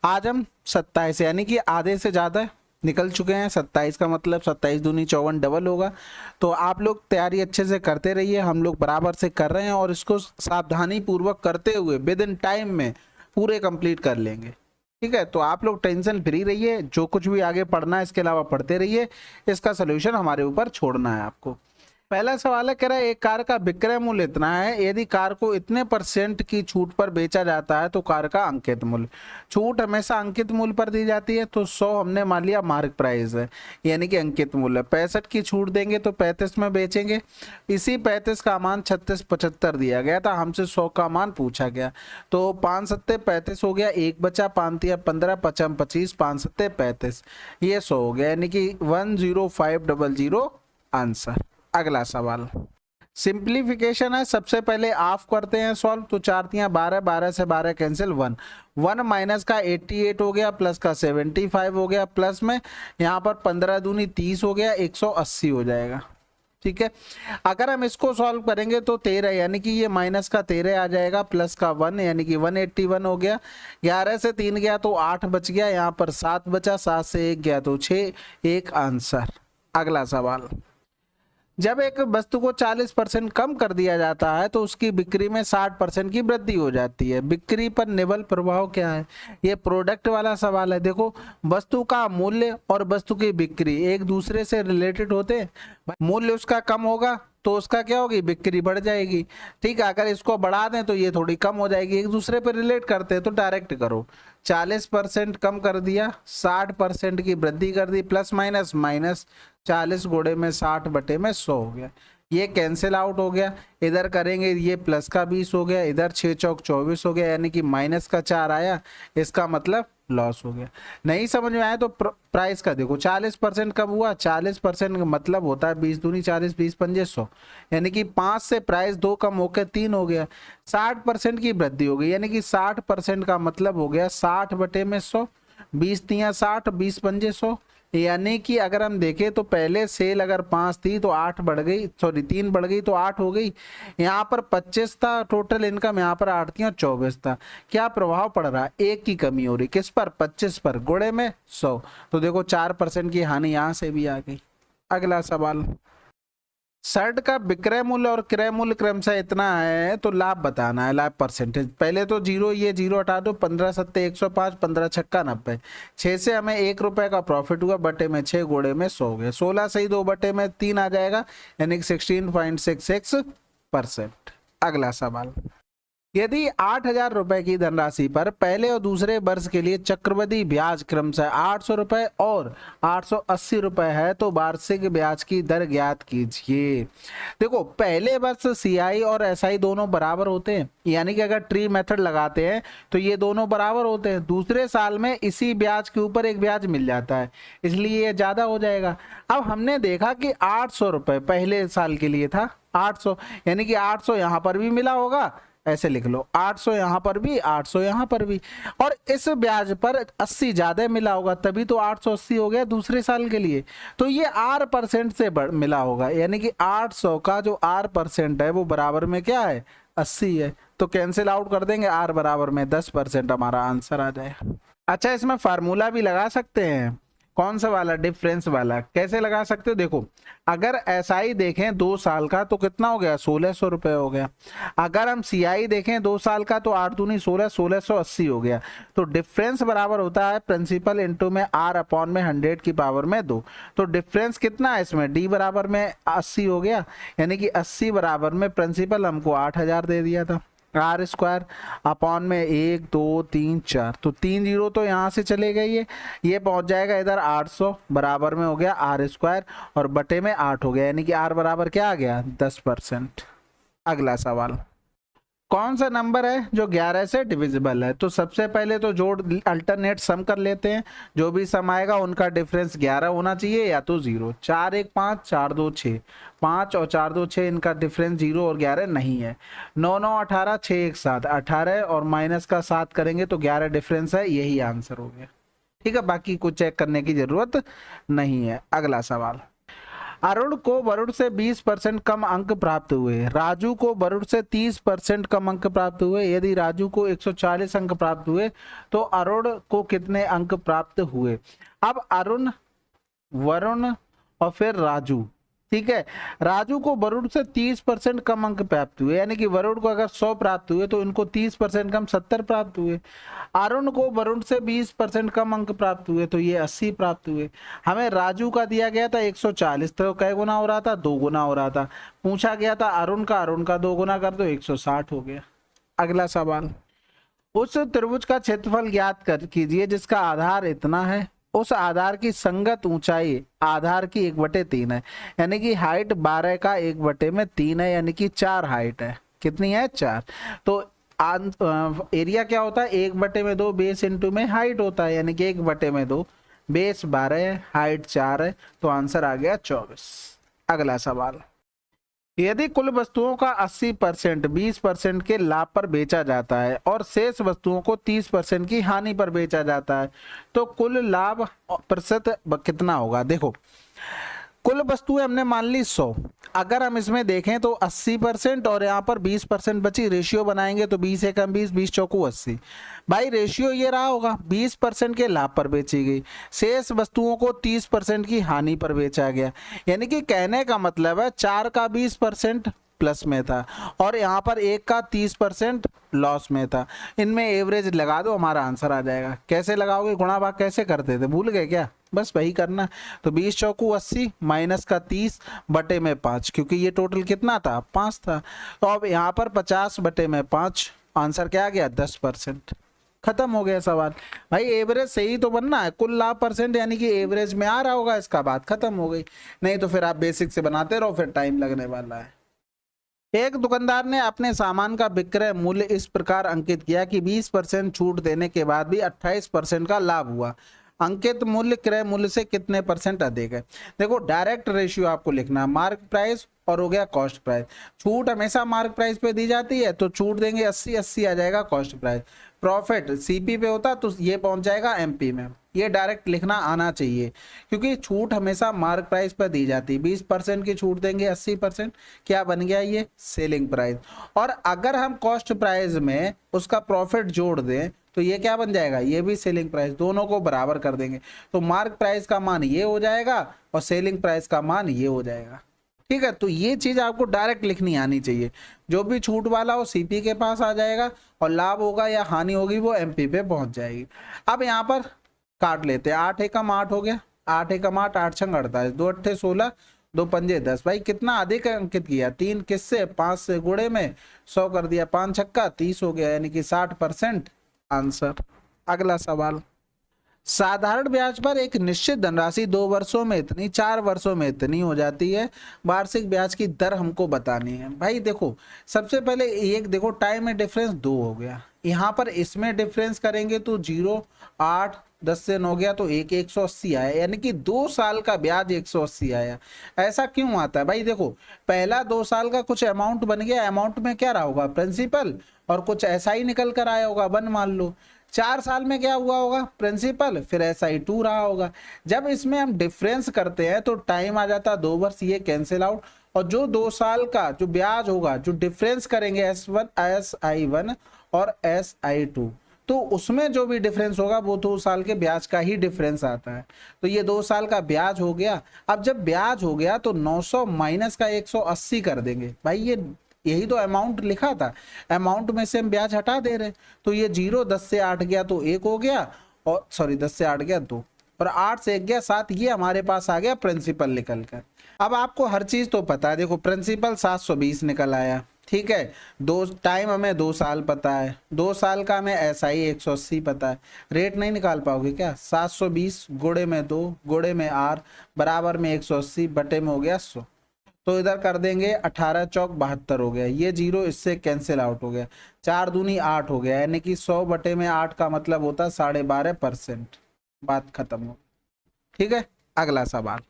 आज हम 27 यानी कि आधे से ज़्यादा निकल चुके हैं। 27 का मतलब 27 दूनी 54 डबल होगा। तो आप लोग तैयारी अच्छे से करते रहिए, हम लोग बराबर से कर रहे हैं और इसको सावधानी पूर्वक करते हुए विद इन टाइम में पूरे कंप्लीट कर लेंगे। ठीक है, तो आप लोग टेंशन फ्री रहिए, जो कुछ भी आगे पढ़ना है इसके अलावा पढ़ते रहिए, इसका सोल्यूशन हमारे ऊपर छोड़ना है आपको। पहला सवाल है, कह रहा है एक कार का विक्रय मूल्य इतना है, यदि कार को इतने % की छूट पर बेचा जाता है तो कार का अंकित मूल्य। छूट हमेशा अंकित मूल्य पर दी जाती है, तो 100 हमने मान लिया मार्क प्राइस है यानी कि अंकित मूल्य। 65 की छूट देंगे तो 35 में बेचेंगे। इसी 35 का मान 3675 दिया गया था, हमसे 100 का मान पूछा गया। तो 5 सत्ते 35 हो गया, एक बचा 5 तिया 15 पचम 25 5 सत्ते 35, ये 100 हो गया यानी कि 10500 आंसर। अगला सवाल सिंप्लीफिकेशन है। सबसे पहले ऑफ करते हैं सॉल्व, तो 4 तिया 12 12 से 12 कैंसिल 1 माइनस का 88 हो गया, प्लस का 75 हो गया, प्लस में यहाँ पर 15 दूनी 30 हो गया, 180 हो जाएगा। ठीक है, अगर हम इसको सॉल्व करेंगे तो 13 यानी कि ये माइनस का 13 आ जाएगा, प्लस का 1 यानी कि 181 हो गया। 11 से 3 गया तो 8 बच गया, यहाँ पर 7 बचा, 7 से 1 गया तो 6, एक आंसर। अगला सवाल, जब एक वस्तु को 40% कम कर दिया जाता है तो उसकी बिक्री में 60% की वृद्धि हो जाती है। बिक्री पर निबल प्रभाव क्या है? ये प्रोडक्ट वाला सवाल है। देखो, वस्तु का मूल्य और वस्तु की बिक्री एक दूसरे से रिलेटेड होते हैं। मूल्य उसका कम होगा तो उसका क्या होगी, बिक्री बढ़ जाएगी। ठीक है, अगर इसको बढ़ा दें तो ये थोड़ी कम हो जाएगी। एक दूसरे पर रिलेट करते हैं तो डायरेक्ट करो। 40% कम कर दिया, 60% की वृद्धि कर दी, प्लस माइनस माइनस, 40 गुणे में 60 बटे में 100 हो गया। ये कैंसिल आउट हो गया, इधर करेंगे ये प्लस का 20 हो गया, इधर 6 चौक 24 हो गया यानी कि माइनस का 4 आया, इसका मतलब लॉस हो गया। नहीं समझ में आया तो प्राइस का देखो, 40% कब हुआ, 40% का मतलब होता है 20 दूनी 40 20 पंजे 100 यानी कि 5 से प्राइस 2 कम होकर 3 हो गया। 60% की वृद्धि हो गई यानी कि 60% का मतलब हो गया 60 बटे में 100, 20 तिया 60 20 पंजे 100 यानी कि अगर हम देखें तो पहले सेल अगर 5 थी तो 8 बढ़ गई, सॉरी 3 बढ़ गई तो 8 हो गई। यहाँ पर 25 था टोटल इनकम, यहाँ पर 8 थी और 24 था। क्या प्रभाव पड़ रहा है, एक की कमी हो रही, किस पर, 25 पर, गुणे में 100। तो देखो 4% की हानि यहाँ से भी आ गई। अगला सवाल, शर्ट का विक्रय मूल्य और क्रय मूल्य क्रमशः इतना है तो लाभ बताना है, लाभ परसेंटेज। पहले तो जीरो, ये जीरो हटा दो, 15 सत्ते 105 15 छक्का 90, 6 से हमें 1 रुपए का प्रॉफिट हुआ, बटे में 6 गुणे में 100 हो गया। 16 से ही 2 बटे में 3 आ जाएगा यानी कि 16.66%। अगला सवाल, यदि 8,000 रुपए की धनराशि पर पहले और दूसरे वर्ष के लिए चक्रवृद्धि ब्याज क्रमशः 800 रुपए और 880 रुपए है तो वार्षिक ब्याज की दर ज्ञात कीजिए। देखो, पहले वर्ष सीआई और एसआई दोनों बराबर होते हैं, यानी कि अगर ट्री मेथड लगाते हैं तो ये दोनों बराबर होते हैं। दूसरे साल में इसी ब्याज के ऊपर एक ब्याज मिल जाता है, इसलिए ये ज्यादा हो जाएगा। अब हमने देखा कि 800 रुपए पहले साल के लिए था, 800 यानी कि 800 यहाँ पर भी मिला होगा, ऐसे लिख लो 800 यहाँ पर भी 800 यहाँ पर भी, और इस ब्याज पर 80 ज्यादा मिला होगा तभी तो 880 हो गया दूसरे साल के लिए। तो ये R% से मिला होगा यानी कि 800 का जो R% है वो बराबर में क्या है, 80 है। तो कैंसिल आउट कर देंगे, R बराबर में 10% हमारा आंसर आ जाएगा। अच्छा, इसमें फार्मूला भी लगा सकते हैं। कौन सा वाला, डिफरेंस वाला। कैसे लगा सकते हो, देखो अगर एसआई देखें 2 साल का तो कितना हो गया, 1600 रुपए हो गया। अगर हम सीआई देखें 2 साल का तो 8 दूनी 16, 1680 हो गया। तो डिफरेंस बराबर होता है प्रिंसिपल इंटू में R अपॉन में 100 की पावर में 2। तो डिफरेंस कितना है इसमें, D बराबर में 80 हो गया यानी कि 80 बराबर में प्रिंसिपल हमको 8000 दे दिया था, R² अपॉन में 1 2 3 4, तो 3 जीरो तो यहाँ से चले गए, ये पहुंच जाएगा इधर 800 बराबर में हो गया R² और बटे में 8 हो गया यानी कि R बराबर क्या आ गया, 10%। अगला सवाल, कौन सा नंबर है जो 11 से डिविजिबल है। तो सबसे पहले तो जोड़ अल्टरनेट सम कर लेते हैं, जो भी सम आएगा उनका डिफरेंस 11 होना चाहिए या तो 0। 4 1 5 4 2 6, 5 और 4 2 6 इनका डिफरेंस 0 और 11 नहीं है। 9 9 18 6 1 7, 18 और माइनस का 7 करेंगे तो 11 डिफरेंस है, यही आंसर हो गया। ठीक है, बाकी कुछ चेक करने की जरूरत नहीं है। अगला सवाल, अरुण को वरुण से 20% कम अंक प्राप्त हुए, राजू को वरुण से 30% कम अंक प्राप्त हुए। यदि राजू को 140 अंक प्राप्त हुए तो अरुण को कितने अंक प्राप्त हुए। अब अरुण, वरुण और फिर राजू, ठीक है। राजू को वरुण से 30% कम अंक प्राप्त हुए, यानी कि वरुण को अगर 100 प्राप्त हुए तो इनको 30% कम 70 प्राप्त हुए। अरुण को वरुण से 20% कम अंक प्राप्त हुए तो ये 80 प्राप्त हुए। हमें राजू का दिया गया था 140, तो कै गुना हो रहा था, 2 गुना हो रहा था। पूछा गया था अरुण का 2 गुना कर दो, 160 हो गया। अगला सवाल, उस त्रिभुज का क्षेत्रफल ज्ञात कर कीजिए जिसका आधार इतना है, उस आधार की संगत ऊंचाई आधार की 1/3 है, यानी कि हाइट 12 का 1/3 है, यानी कि 4 हाइट है। कितनी है? 4। तो एरिया क्या होता है? 1/2 बेस इंटू में हाइट होता है, यानी कि 1/2 बेस 12 है, हाइट 4 है, तो आंसर आ गया 24। अगला सवाल, यदि कुल वस्तुओं का 80% 20% के लाभ पर बेचा जाता है और शेष वस्तुओं को 30% की हानि पर बेचा जाता है तो कुल लाभ प्रतिशत कितना होगा। देखो, कुल वस्तुएं हमने मान ली 100, अगर हम इसमें देखें तो 80% और यहाँ पर 20% बची, रेशियो बनाएंगे तो 20 एकम 20, 20 चौकू 80। भाई रेशियो ये रहा होगा, 20% के लाभ पर बेची गई, शेष वस्तुओं को 30% की हानि पर बेचा गया, यानी कि कहने का मतलब है 4 का 20% प्लस में था और यहाँ पर 1 का 30% लॉस में था। इनमें एवरेज लगा दो, हमारा आंसर आ जाएगा। कैसे लगाओगे? गुणा भाग कैसे करते थे, भूल गए क्या? बस वही करना। तो 20 चौकू 80 माइनस का 30 बटे में 5, क्योंकि ये टोटल कितना था? 5 था। तो अब यहाँ पर 50 बटे में 5, आंसर क्या आ गया? 10%। खत्म हो गया सवाल। भाई एवरेज से ही तो बनना है, कुल लाभ परसेंट, यानी कि एवरेज में आ रहा होगा, इसका बात खत्म हो गई। नहीं तो फिर आप बेसिक से बनाते रहो, फिर टाइम लगने वाला है। एक दुकानदार ने अपने सामान का विक्रय मूल्य इस प्रकार अंकित किया कि 20% छूट देने के बाद भी 28% का लाभ हुआ। अंकित मूल्य क्रय मूल्य से कितने % अधिक है। देखो, डायरेक्ट रेशियो आपको लिखना है, मार्क प्राइस और हो गया कॉस्ट प्राइस। छूट हमेशा मार्क प्राइस पे दी जाती है तो छूट देंगे 80, 80 आ जाएगा कॉस्ट प्राइस। प्रॉफिट सीपी पे होता तो ये पहुंच जाएगा एमपी में। ये डायरेक्ट लिखना आना चाहिए, क्योंकि छूट हमेशा मार्क प्राइस पर दी जाती है। 20% की छूट देंगे, 80% क्या बन गया? ये सेलिंग प्राइस। और अगर हम कॉस्ट प्राइस में उसका प्रॉफिट जोड़ दें तो ये क्या बन जाएगा? ये भी सेलिंग प्राइस। दोनों को बराबर कर देंगे तो मार्क प्राइस का मान ये हो जाएगा और सेलिंग प्राइस का मान ये हो जाएगा। ठीक है, तो ये चीज आपको डायरेक्ट लिखनी आनी चाहिए। जो भी छूट वाला हो सीपी के पास आ जाएगा और लाभ होगा या हानि होगी वो एमपी पे पहुंच जाएगी। अब यहाँ पर काट लेते हैं, 8 एकम 8 हो गया, 8 एकम 8, 8 छंग 48, 2 अट्ठे 16, 2 पंजे 10। भाई कितना अधिक अंकित किया? 3 किससे? 5 से गुणे में 100 कर दिया, 5 छक्का 30 हो गया, यानी कि 60% आंसर। अगला सवाल, साधारण ब्याज पर एक निश्चित धनराशि 2 वर्षों में इतनी, 4 वर्षों में इतनी हो जाती है। वार्षिक ब्याज की दर हमको बतानी है। भाई देखो, सबसे पहले एक देखो, टाइम में डिफरेंस 2 हो गया, यहाँ पर इसमें डिफरेंस करेंगे तो 0, 8, 10 से 9 गया तो 180 आया, यानी कि 2 साल का ब्याज 180 आया। ऐसा क्यों आता है? भाई देखो, पहला 2 साल का कुछ अमाउंट बन गया, अमाउंट में क्या रहा होगा? प्रिंसिपल, और कुछ ऐसा ही निकल कर आया होगा 1 मान लो। 4 साल में क्या हुआ होगा? प्रिंसिपल, फिर SI 2 रहा होगा। जब इसमें हम डिफरेंस करते हैं तो टाइम आ जाता है 2 वर्ष, ये कैंसिल आउट, और जो 2 साल का जो ब्याज होगा, जो डिफरेंस करेंगे SI1 और SI2, तो उसमें जो भी डिफरेंस होगा वो 2 साल के ब्याज का ही डिफरेंस आता है। तो ये 2 साल का ब्याज हो गया। अब जब ब्याज हो गया तो 900 माइनस का 180 कर देंगे। भाई ये यही तो अमाउंट लिखा था, अमाउंट में से हम ब्याज हटा दे रहे, तो ये 0, 10 से 8 गया तो 1 हो गया, और सॉरी 10 से 8 गया 2, और 8 से 1 गया 7, ये हमारे पास आ गया प्रिंसिपल निकल कर। अब आपको हर चीज तो पता है, देखो प्रिंसिपल 720 निकल आया, ठीक है। टाइम हमें 2 साल पता है, 2 साल का हमें SI 180 पता है। रेट नहीं निकाल पाओगे क्या? 720 गुणे में 2 गुणे में R बराबर में 180 बटे में हो गया 100, तो इधर कर देंगे 18 चौक 72 हो गया, ये 0 इससे कैंसिल आउट हो गया, 4 दूनी 8 हो गया, यानी कि 100 बटे में 8 का मतलब होता है 12.5%। बात खत्म हो। ठीक है, अगला सवाल,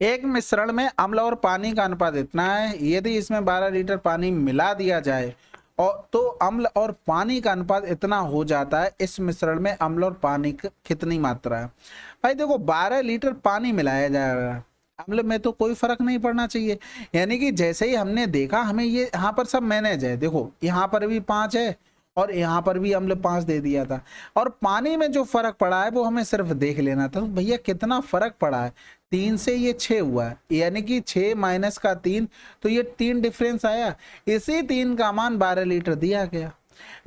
एक मिश्रण में अम्ल और पानी का अनुपात इतना है, यदि इसमें 12 लीटर पानी मिला दिया जाए और तो अम्ल और पानी का अनुपात इतना हो जाता है, इस मिश्रण में अम्ल और पानी की कितनी मात्रा है। भाई देखो, 12 लीटर पानी मिलाया जाएगा, अम्ल में तो कोई फर्क नहीं पड़ना चाहिए। यानी कि जैसे ही हमने देखा हमें ये यहाँ पर सब मैनेज है, देखो यहाँ पर भी 5 है और यहाँ पर भी अम्ल 5 दे दिया था, और पानी में जो फर्क पड़ा है वो हमें सिर्फ देख लेना था। तो भैया कितना फर्क पड़ा है, 3 से ये 6 हुआ है, यानी कि 6 माइनस का 3, तो ये 3 डिफरेंस आया। इसी 3 का मान 12 लीटर दिया गया।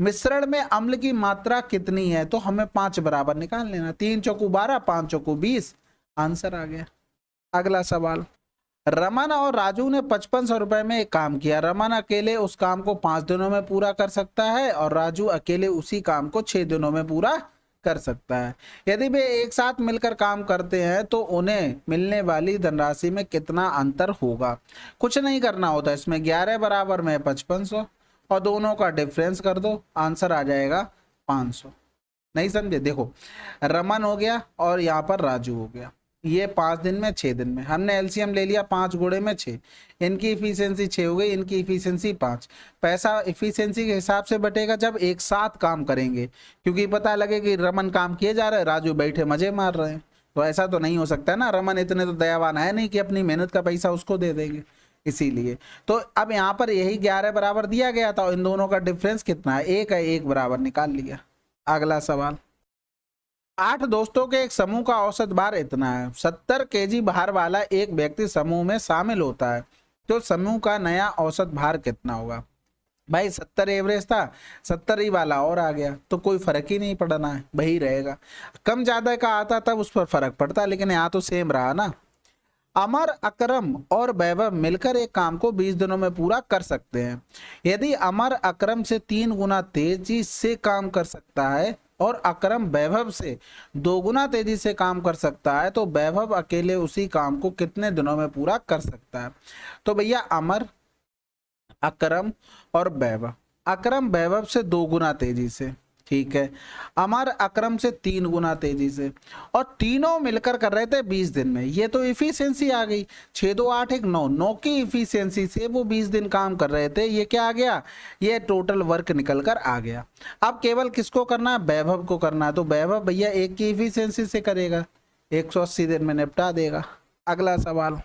मिश्रण में अम्ल की मात्रा कितनी है, तो हमें 5 बराबर निकाल लेना, 3 चौकू 12, 5 चौकू 20, आंसर आ गया। अगला सवाल, रमन और राजू ने 5500 रुपए में एक काम किया। रमन अकेले उस काम को 5 दिनों में पूरा कर सकता है और राजू अकेले उसी काम को 6 दिनों में पूरा कर सकता है। यदि वे एक साथ मिलकर काम करते हैं तो उन्हें मिलने वाली धनराशि में कितना अंतर होगा। कुछ नहीं करना होता इसमें, 11 बराबर में 5500 और दोनों का डिफरेंस कर दो, आंसर आ जाएगा 500। नहीं समझे, देखो रमन हो गया और यहाँ पर राजू हो गया, ये 5 दिन में 6 दिन में, हमने एलसीएम ले लिया 5 गुणे में 6, इनकी इफिशियंसी 6 हो गई, इनकी इफिशियंसी 5। पैसा इफिशियंसी के हिसाब से बटेगा जब एक साथ काम करेंगे, क्योंकि पता लगे कि रमन काम किए जा रहे हैं, राजू बैठे मजे मार रहे हैं, तो ऐसा तो नहीं हो सकता ना, रमन इतने तो दयावान है नहीं कि अपनी मेहनत का पैसा उसको दे देंगे, इसीलिए। तो अब यहाँ पर यही 11 बराबर दिया गया था, इन दोनों का डिफरेंस कितना है, 1 है, 1 बराबर निकाल लिया। अगला सवाल, 8 दोस्तों के एक समूह का औसत भार इतना है। 70 केजी भार वाला एक व्यक्ति समूह में शामिल होता है, तो समूह का नया औसत भार कितना होगा। भाई 70 एवरेज था, 70 ही वाला और आ गया, तो कोई फर्क ही नहीं पड़ना है, वही रहेगा। कम ज्यादा का आता तब उस पर फर्क पड़ता, लेकिन यहाँ तो सेम रहा ना। अमर, अकरम और वैभव मिलकर एक काम को 20 दिनों में पूरा कर सकते हैं। यदि अमर अकरम से 3 गुना तेजी से काम कर सकता है और अकरम वैभव से 2 गुना तेजी से काम कर सकता है, तो वैभव अकेले उसी काम को कितने दिनों में पूरा कर सकता है। तो भैया अमर, अकरम और वैभव, अकरम वैभव से 2 गुना तेजी से, ठीक है, अमर अकरम से 3 गुना तेजी से, और तीनों मिलकर कर रहे थे 20 दिन में। ये तो इफिशियंसी आ गई, 6 2 8 1 9, 9 की इफिशियंसी से वो 20 दिन काम कर रहे थे। ये क्या आ गया, ये टोटल वर्क निकल कर आ गया। अब केवल किसको करना है, वैभव को करना है, तो वैभव भैया 1 की इफिशियंसी से करेगा, 180 दिन में निपटा देगा। अगला सवाल,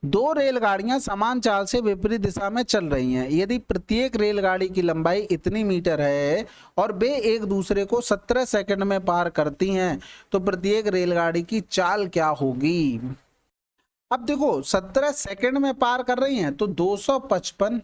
2 रेलगाड़ियां समान चाल से विपरीत दिशा में चल रही हैं। यदि प्रत्येक रेलगाड़ी की लंबाई इतनी मीटर है और वे एक दूसरे को 17 सेकंड में पार करती हैं, तो प्रत्येक रेलगाड़ी की चाल क्या होगी। अब देखो 17 सेकंड में पार कर रही हैं, तो 255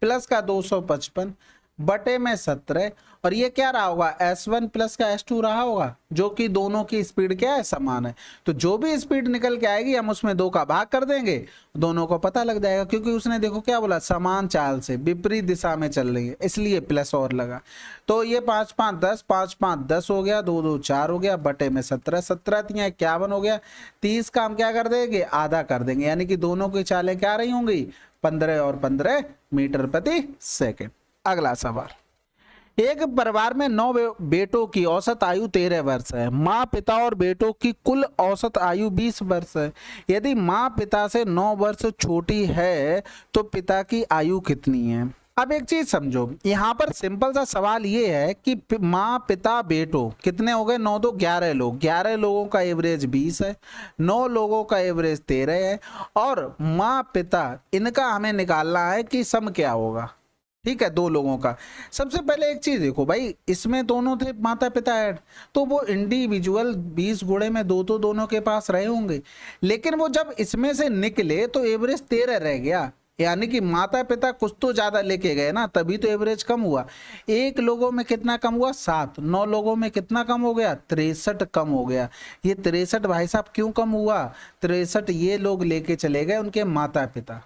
प्लस का 255 बटे में 17, और ये क्या रहा होगा, S1 प्लस का S2 रहा होगा, जो कि दोनों की स्पीड क्या है, समान है। तो जो भी स्पीड निकल के आएगी हम उसमें 2 का भाग कर देंगे, दोनों को पता लग जाएगा, क्योंकि उसने देखो क्या बोला, समान चाल से विपरीत दिशा में चल रही है, इसलिए प्लस और लगा। तो ये 5 5 10, 5 5 10 हो गया, 2 2 4 हो गया, बटे में 17, 17 51 हो गया। 30 का हम क्या कर देंगे, आधा कर देंगे, यानी कि दोनों की चालें क्या रही होंगी, 15 और 15 मीटर प्रति सेकेंड। अगला सवाल, एक परिवार में 9 बेटों की औसत आयु 13 वर्ष है। माँ, पिता और बेटों की कुल औसत आयु 20 वर्ष है। यदि माँ पिता से 9 वर्ष छोटी है तो पिता की आयु कितनी है। अब एक चीज समझो, यहाँ पर सिंपल सा सवाल ये है कि माँ, पिता, बेटों कितने हो गए, 9 2 11 लोग, 11 लोगों का एवरेज 20 है, 9 लोगों का एवरेज 13 है, और माँ पिता इनका हमें निकालना है कि सम क्या होगा। ठीक है, 2 लोगों का। सबसे पहले एक चीज देखो भाई, इसमें दोनों थे माता पिता ऐड, तो वो इंडिविजुअल 20 गुणे में 2 तो दोनों के पास रहे होंगे, लेकिन वो जब इसमें से निकले तो एवरेज 13 रह गया, यानी कि माता पिता कुछ तो ज्यादा लेके गए ना, तभी तो एवरेज कम हुआ। 1 लोगों में कितना कम हुआ, 7, 9 लोगों में कितना कम हो गया, 63 कम हो गया। ये 63 भाई साहब क्यों कम हुआ, 63 ये लोग लेके चले गए उनके माता पिता,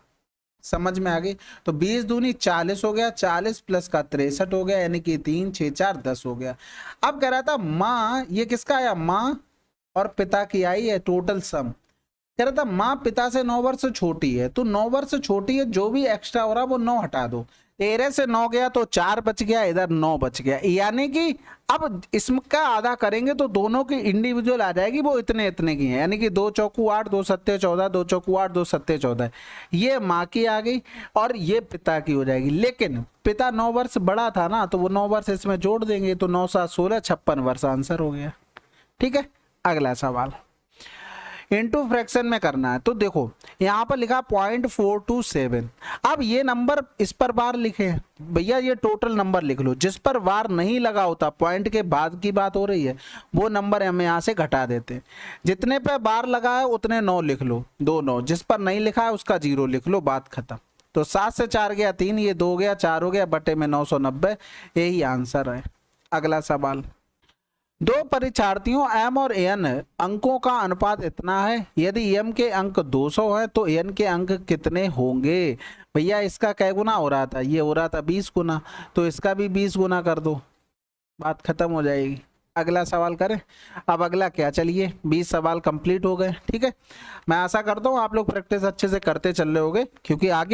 समझ में आ गई। तो 20 दूनी 40 हो गया, 40 प्लस का 63 हो गया, यानी कि 3 6 4 10 हो गया। अब कह रहा था माँ, ये किसका आया, माँ और पिता की आई है टोटल सम। कह रहा था माँ पिता से 9 वर्ष छोटी है, तो 9 वर्ष छोटी है, जो भी एक्स्ट्रा हो रहा वो 9 हटा दो, 13 से 9 गया तो 4 बच गया, इधर 9 बच गया, यानी कि अब इसका आधा करेंगे तो दोनों की इंडिविजुअल आ जाएगी, वो इतने इतने की है, यानी कि 2 चौकू 8, 2 सत्ते 14, 2 चौकू 8, 2 सत्ते 14, ये माँ की आ गई और ये पिता की हो जाएगी। लेकिन पिता 9 वर्ष बड़ा था ना, तो वो 9 वर्ष इसमें जोड़ देंगे, तो 9 7 16 56 वर्ष आंसर हो गया। ठीक है, अगला सवाल, इनटू फ्रैक्शन में करना है। तो देखो यहाँ पर लिखा 0.427। अब ये नंबर इस पर बार लिखे हैं भैया, ये टोटल नंबर लिख लो। जिस पर बार नहीं लगा होता, पॉइंट के बाद की बात हो रही है, वो नंबर हम यहाँ से घटा देते हैं। जितने पे बार लगा है उतने 9 लिख लो, 2 9। जिस पर नहीं लिखा है उसका 0 लिख लो, बात खत्म। तो 7 से 4 गया 3, ये 2 गया 4 हो गया, बटे में 990। यही आंसर है। अगला सवाल, 2 परीक्षार्थियों एम और एन अंकों का अनुपात इतना है, यदि एम के अंक 200 है तो एन के अंक कितने होंगे। भैया इसका कै गुना हो रहा था, ये हो रहा था 20 गुना, तो इसका भी 20 गुना कर दो, बात खत्म हो जाएगी। अगला सवाल करें। अब अगला क्या, चलिए 20 सवाल कंप्लीट हो गए। ठीक है, मैं आशा करता हूँ आप लोग प्रैक्टिस अच्छे से करते चल रहे होगे, क्योंकि आगे